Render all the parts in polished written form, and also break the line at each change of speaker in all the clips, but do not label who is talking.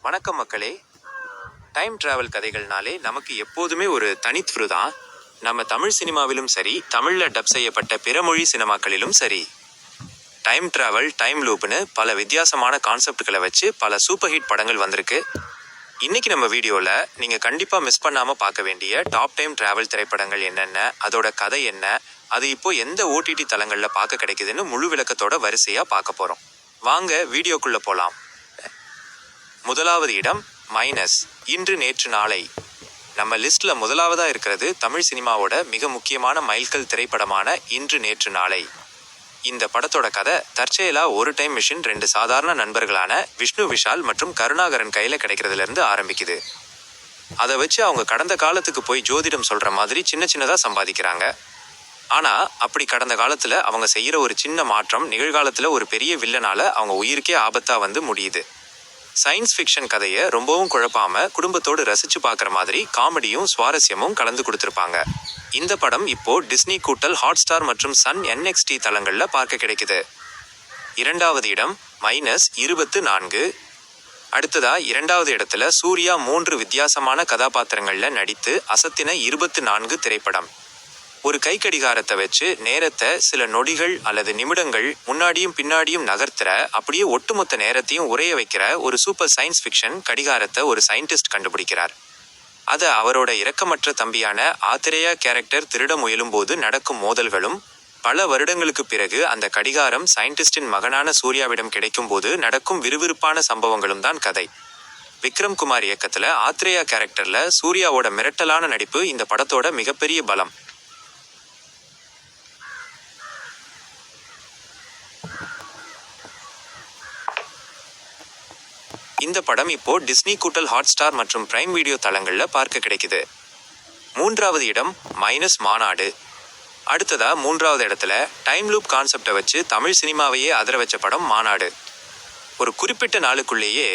வணக்கம் மக்களே. Time travel கதைகள்னாலே நமக்கு எப்போதுமே ஒரு தனித்துரு தான். நம்ம தமிழ் சினிமாவிலும் சரி, தமிழில் டப் செய்யப்பட்ட பிற மொழி சினிமாக்களிலும் சரி, டைம் டிராவல், டைம் லூப்னு பல வித்தியாசமான கான்செப்டுகளை வச்சு பல சூப்பர் ஹிட் படங்கள் வந்திருக்கு. இன்னைக்கு நம்ம வீடியோவில் நீங்கள் கண்டிப்பாக மிஸ் பண்ணாமல் பார்க்க வேண்டிய டாப் டைம் டிராவல் திரைப்படங்கள் என்னென்ன, அதோட கதை என்ன, அது இப்போ எந்த ஓடிடி தளங்களில் பார்க்க கிடைக்குதுன்னு முழு விளக்கத்தோட வரிசையாக பார்க்க போகிறோம். வாங்க வீடியோக்குள்ளே போகலாம். முதலாவது இடம் மைனஸ், இன்று நேற்று நாளை. நம்ம லிஸ்ட்ல முதலாவதா இருக்கிறது தமிழ் சினிமாவோட மிக முக்கியமான மைல்கல் திரைப்படமான இன்று நேற்று நாளை. இந்த படத்தோட கதை தற்செயலா ஒரு டைம் மிஷின் ரெண்டு சாதாரண நண்பர்களான விஷ்ணு விஷால் மற்றும் கருணாகரன் கையில கிடைக்கிறதுல இருந்து ஆரம்பிக்குது. அதை வச்சு அவங்க கடந்த காலத்துக்கு போய் ஜோதிடம் சொல்ற மாதிரி சின்ன சின்னதா சம்பாதிக்கிறாங்க. ஆனா அப்படி கடந்த காலத்துல அவங்க செய்யற ஒரு சின்ன மாற்றம் நிகழ்காலத்துல ஒரு பெரிய வில்லனால அவங்க உயிருக்கே ஆபத்தா வந்து முடியுது. சயின்ஸ் ஃபிக்ஷன் கதையை ரொம்பவும் குழப்பாம குடும்பத்தோடு ரசிச்சு பார்க்குற மாதிரி காமெடியும் சுவாரஸ்யமும் கலந்து கொடுத்துருப்பாங்க. இந்த படம் இப்போ டிஸ்னி கூட்டல் ஹாட்ஸ்டார் மற்றும் சன் NXT தளங்கள்ல பார்க்க கிடைக்குது. இரண்டாவது இடம் மைனஸ் 24. அடுத்ததா இரண்டாவது இடத்துல சூர்யா 3 வித்தியாசமான கதாபாத்திரங்கள்ல நடித்து அசத்தின 24 திரைப்படம். ஒரு கைக்கடிகாரத்தை வச்சு நேரத்தை சில நொடிகள் அல்லது நிமிடங்கள் முன்னாடியும் பின்னாடியும் நகர்த்துற, அப்படியே ஒட்டுமொத்த நேரத்தையும் உறைய வைக்கிற ஒரு சூப்பர் சயின்ஸ் ஃபிக்ஷன் கடிகாரத்தை ஒரு சயின்டிஸ்ட் கண்டுபிடிக்கிறார். அதை அவரோட இரக்கமற்ற தம்பியான ஆத்திரேயா கேரக்டர் திருட முயலும் போது நடக்கும் மோதல்களும், பல வருடங்களுக்கு பிறகு அந்த கடிகாரம் சயின்டிஸ்டின் மகனான சூர்யாவிடம் கிடைக்கும் போது நடக்கும் விறுவிறுப்பான சம்பவங்களும் தான் கதை. விக்ரம் குமார் இயக்கத்துல ஆத்திரேயா கேரக்டர்ல சூர்யாவோட மிரட்டலான நடிப்பு இந்த படத்தோட மிகப்பெரிய பலம். இந்த படம் இப்போ டிஸ்னி கூட்டல் ஹாட்ஸ்டார் மற்றும் பிரைம் வீடியோ தளங்கள்ல பார்க்க கிடைக்குது. மூன்றாவது இடம் மைனஸ் மாநாடு. அடுத்ததா மூன்றாவது இடத்துல டைம் லூப் கான்செப்டை வச்சு தமிழ் சினிமாவையே அதிர வச்ச படம் மாநாடு. ஒரு குறிப்பிட்ட நாளுக்குள்ளேயே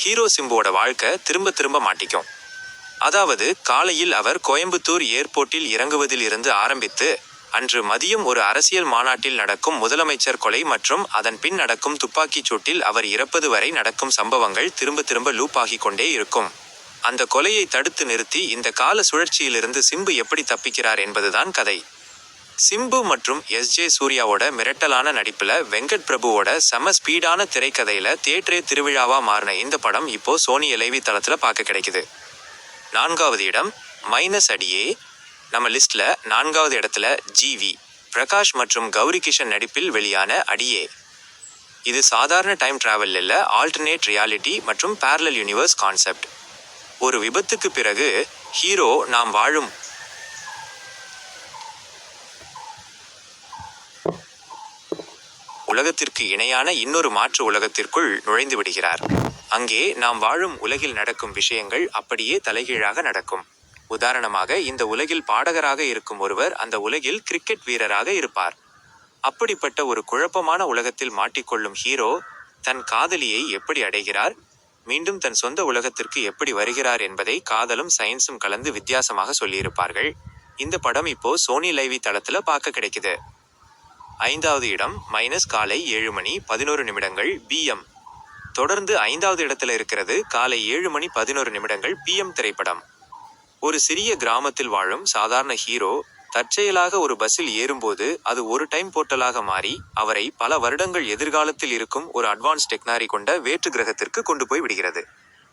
ஹீரோ சிம்புவோட வாழ்க்கை திரும்ப திரும்ப மாட்டிக்கும். அதாவது காலையில் அவர் கோயம்புத்தூர் ஏர்போர்ட்டில் இறங்குவதில் இருந்து ஆரம்பித்து அன்று மதியம் ஒரு அரசியல் மாநாட்டில் நடக்கும் முதலமைச்சர் கொலை மற்றும் அதன் பின் நடக்கும் துப்பாக்கிச் சூட்டில் அவர் இறப்பது வரை நடக்கும் சம்பவங்கள் திரும்ப திரும்ப லூப் ஆகிக் கொண்டே இருக்கும். அந்த கொலையை தடுத்து நிறுத்தி இந்த கால சுழற்சியிலிருந்து சிம்பு எப்படி தப்பிக்கிறார் என்பதுதான் கதை. சிம்பு மற்றும் SJ சூர்யாவோட மிரட்டலான நடிப்புல வெங்கட் பிரபுவோட செம ஸ்பீடான திரைக்கதையில தியேட்டரே திருவிழாவா மாறின இந்த படம் இப்போ சோனி LIV தளத்துல பார்க்க கிடைக்குது. நான்காவது இடம் மைனஸ் அடியே. நம்ம லிஸ்ட்ல நான்காவது இடத்துல GV பிரகாஷ் மற்றும் கௌரி கிஷன் நடிப்பில் வெளியான அடியே. இது சாதாரண டைம் டிராவல் இல்ல, ஆல்டர்னேட் ரியாலிட்டி மற்றும் பேரலல் யூனிவர்ஸ் கான்செப்ட். ஒரு விபத்துக்கு பிறகு ஹீரோ நாம் வாழும் உலகத்திற்கு இணையான இன்னொரு மாற்று உலகத்திற்குள் நுழைந்து விடுகிறார். அங்கே நாம் வாழும் உலகில் நடக்கும் விஷயங்கள் அப்படியே தலைகீழாக நடக்கும். உதாரணமாக இந்த உலகில் பாடகராக இருக்கும் ஒருவர் அந்த உலகில் கிரிக்கெட் வீரராக இருப்பார். அப்படிப்பட்ட ஒரு குழப்பமான உலகத்தில் மாட்டிக்கொள்ளும் ஹீரோ தன் காதலியை எப்படி அடைகிறார், மீண்டும் தன் சொந்த உலகத்திற்கு எப்படி வருகிறார் என்பதை காதலும் சயின்ஸும் கலந்து வித்தியாசமாக சொல்லியிருப்பார்கள். இந்த படம் இப்போ சோனி LIV தளத்துல பார்க்க கிடைக்குது. ஐந்தாவது இடம் மைனஸ் காலை 7:11 PM. தொடர்ந்து ஐந்தாவது இடத்துல இருக்கிறது காலை 7:11 PM திரைப்படம். ஒரு சிறிய கிராமத்தில் வாழும் சாதாரண ஹீரோ தற்செயலாக ஒரு பஸ்ஸில் ஏறும்போது அது ஒரு டைம் போர்ட்டலாக மாறி அவரை பல வருடங்கள் எதிர்காலத்தில் இருக்கும் ஒரு அட்வான்ஸ் டெக்னாலஜி கொண்ட வேற்று கிரகத்திற்கு கொண்டு போய் விடுகிறது.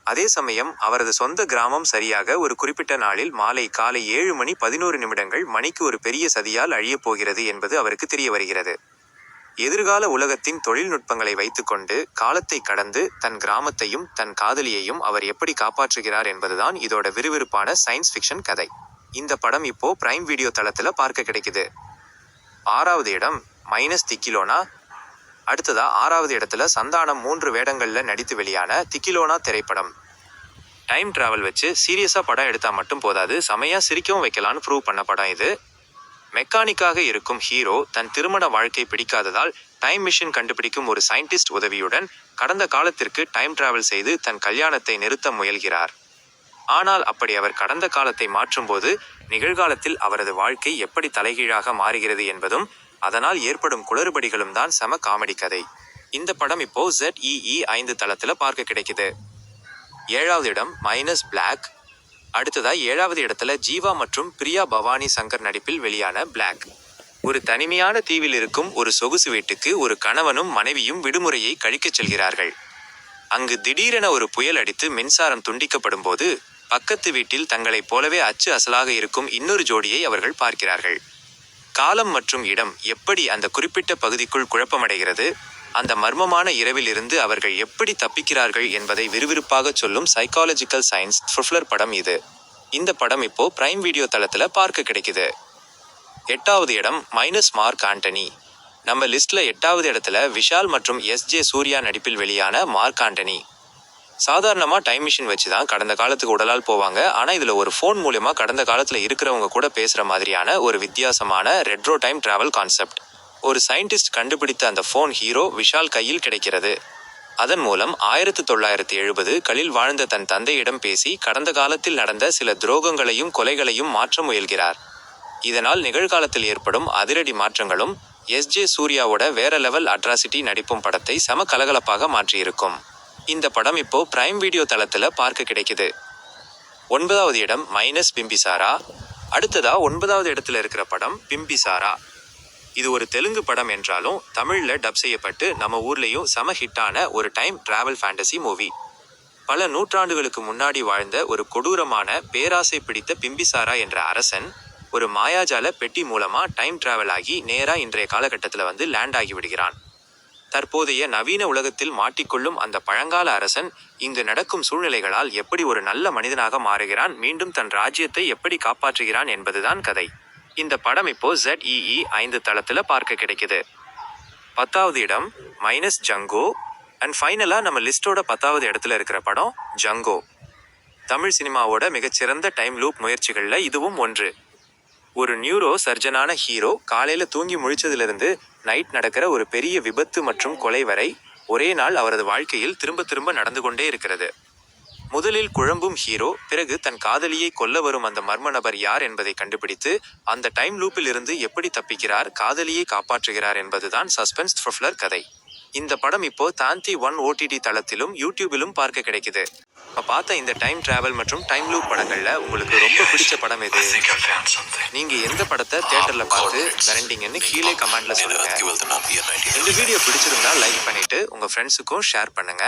அதே சமயம் அவரது சொந்த கிராமம் சரியாக ஒரு குறிப்பிட்ட நாளில் மாலை காலை 7:11 மணிக்கு ஒரு பெரிய சதியால் அழியப் போகிறது என்பது அவருக்கு தெரிய வருகிறது. எதிர்கால உலகத்தின் தொழில்நுட்பங்களை வைத்துக்கொண்டு காலத்தை கடந்து தன் கிராமத்தையும் தன் காதலியையும் அவர் எப்படி காப்பாற்றுகிறார் என்பதுதான் இதோட விறுவிறுப்பான சயின்ஸ் ஃபிக்ஷன் கதை. இந்த படம் இப்போ பிரைம் வீடியோ தளத்துல பார்க்க கிடைக்குது. ஆறாவது இடம் மைனஸ் திக்கிலோனா. அடுத்ததா ஆறாவது இடத்துல சந்தானம் 3 வேடங்கள்ல நடித்து வெளியான திக்கிலோனா திரைப்படம். டைம் டிராவல் வச்சு சீரியஸா படம் எடுத்தா மட்டும் போதாது, செமையா சிரிக்கவும் வைக்கலான்னு ப்ரூவ் பண்ண படம் இது. மெக்கானிக்காக இருக்கும் ஹீரோ தன் திருமண வாழ்க்கை பிடிக்காததால் டைம் மிஷின் கண்டுபிடிக்கும் ஒரு சயின்டிஸ்ட் உதவியுடன் கடந்த காலத்திற்கு டைம் டிராவல் செய்து தன் கல்யாணத்தை நிறுத்த முயல்கிறார். ஆனால் அப்படி அவர் கடந்த காலத்தை மாற்றும்போது நிகழ்காலத்தில் அவரது வாழ்க்கை எப்படி தலைகீழாக மாறுகிறது என்பதும் அதனால் ஏற்படும் குளறுபடிகளும் தான் செம காமெடி கதை. இந்த படம் இப்போ ZEE 5 தளத்துல பார்க்க கிடைக்குது. 7வது இடம் மைனஸ் பிளாக். அடுத்ததா 7வது இடத்துல ஜீவா மற்றும் பிரியா பவானி சங்கர் நடிப்பில் வெளியான பிளாக். ஒரு தனிமையான தீவில் இருக்கும் ஒரு சொகுசு வீட்டுக்கு ஒரு கணவனும் மனைவியும் விடுமுறையை கழிக்கச் செல்கிறார்கள். அங்கு திடீரென ஒரு புயல் அடித்து மின்சாரம் துண்டிக்கப்படும் போது பக்கத்து வீட்டில் தங்களைப் போலவே அச்சு அசலாக இருக்கும் இன்னொரு ஜோடியை அவர்கள் பார்க்கிறார்கள். காலம் மற்றும் இடம் எப்படி அந்த குறிப்பிட்ட பகுதிக்குள் குழப்பமடைகிறது, அந்த மர்மமான இரவில் இருந்து அவர்கள் எப்படி தப்பிக்கிறார்கள் என்பதை விறுவிறுப்பாக சொல்லும் சைக்காலஜிக்கல் சயின்ஸ் த்ரில்லர் படம் இது. இந்த படம் இப்போ பிரைம் வீடியோ தளத்துல பார்க்க கிடைக்குது. 8வது இடம் மைனஸ் மார்க் ஆண்டனி. நம்ம லிஸ்ட்ல 8வது இடத்துல விஷால் மற்றும் எஸ்.ஜே. சூர்யா நடிப்பில் வெளியான மார்க் ஆண்டனி. சாதாரணமா டைம் மிஷின் வச்சு தான் கடந்த காலத்துக்கு உடலால் போவாங்க. ஆனா இதுல ஒரு ஃபோன் மூலமா கடந்த காலத்துல இருக்கிறவங்க கூட பேசுற மாதிரியான ஒரு வித்தியாசமான ரெட்ரோ டைம் டிராவல் கான்செப்ட். ஒரு சயின்டிஸ்ட் கண்டுபிடித்த அந்த ஃபோன் ஹீரோ விஷால் கையில் கிடைக்கிறது. அதன் மூலம் 1970களில் வாழ்ந்த தன் தந்தையிடம் பேசி கடந்த காலத்தில் நடந்த சில துரோகங்களையும் கொலைகளையும் மாற்ற முயல்கிறார். இதனால் நிகழ்காலத்தில் ஏற்படும் அதிரடி மாற்றங்களும் எஸ்.ஜே. சூர்யாவோட வேற லெவல் அட்ராசிட்டி நடிப்பும் படத்தை செம கலகலப்பாக மாற்றியிருக்கும். இந்த படம் இப்போ பிரைம் வீடியோ தளத்துல பார்க்க கிடைக்குது. 9வது இடம் மைனஸ் பிம்பிசாரா. அடுத்ததா 9வது இடத்துல இருக்கிற படம் பிம்பிசாரா. இது ஒரு தெலுங்கு படம் என்றாலும் தமிழ்ல டப் செய்யப்பட்டு நம்ம ஊர்லயும் செம ஹிட்டான ஒரு டைம் டிராவல் ஃபேண்டசி மூவி. பல நூற்றாண்டுகளுக்கு முன்னாடி வாழ்ந்த ஒரு கொடூரமான பேராசை பிடித்த பிம்பிசாரா என்ற அரசன் ஒரு மாயாஜால பெட்டி மூலமா டைம் டிராவல் ஆகி நேரா இன்றைய காலகட்டத்துல வந்து லேண்ட் ஆகி விடுகிறான். தற்போதைய நவீன உலகத்தில் மாட்டிக்கொள்ளும் அந்த பழங்கால அரசன் இங்கு நடக்கும் சூழ்நிலைகளால் எப்படி ஒரு நல்ல மனிதனாக மாறுகிறான், மீண்டும் தன் ராஜ்யத்தை எப்படி காப்பாற்றுகிறான் என்பதுதான் கதை. இந்த படம் இப்போ ZEE 5 தளத்துல பார்க்க கிடைக்குது. 10வது இடம் மைனஸ் ஜங்கோ. அண்ட் ஃபைனலா நம்ம லிஸ்டோட 10வது இடத்துல இருக்கிற படம் ஜங்கோ. தமிழ் சினிமாவோட மிகச்சிறந்த டைம் லூப் முயற்சிகள்ல இதுவும் ஒன்று. ஒரு நியூரோ சர்ஜனான ஹீரோ காலையில தூங்கி முழிச்சதிலிருந்து நைட் நடக்கிற ஒரு பெரிய விபத்து மற்றும் கொலை வரை ஒரே நாள் அவரது வாழ்க்கையில் திரும்ப திரும்ப நடந்து கொண்டே இருக்கிறது. முதலில் குழம்பும் ஹீரோ பிறகு தன் காதலியை கொல்ல வரும் அந்த மர்ம நபர் யார் என்பதை கண்டுபிடித்து அந்த டைம் லூப்பில் இருந்து எப்படி தப்பிக்கிறார், காதலியை காப்பாற்றுகிறார் என்பதுதான் சஸ்பென்ஸ் த்ரில்லர் கதை. இந்த படம் இப்போ தாந்தி 1 OTT தளத்திலும் யூடியூபிலும் பார்க்க கிடைக்குது. பார்த்த இந்த டைம் டிராவல் மற்றும் டைம் லூப் படங்கள்ல உங்களுக்கு ரொம்ப பிடிச்ச படம் எது? நீங்க எந்த படத்தை தியேட்டர்ல பார்த்து மிரண்டிங்கன்னு கீழே கமெண்ட்ல சொல்லுங்க. இந்த வீடியோ பிடிச்சிருந்தா லைக் பண்ணிட்டு உங்க ஃப்ரெண்ட்ஸுக்கும் ஷேர் பண்ணுங்க.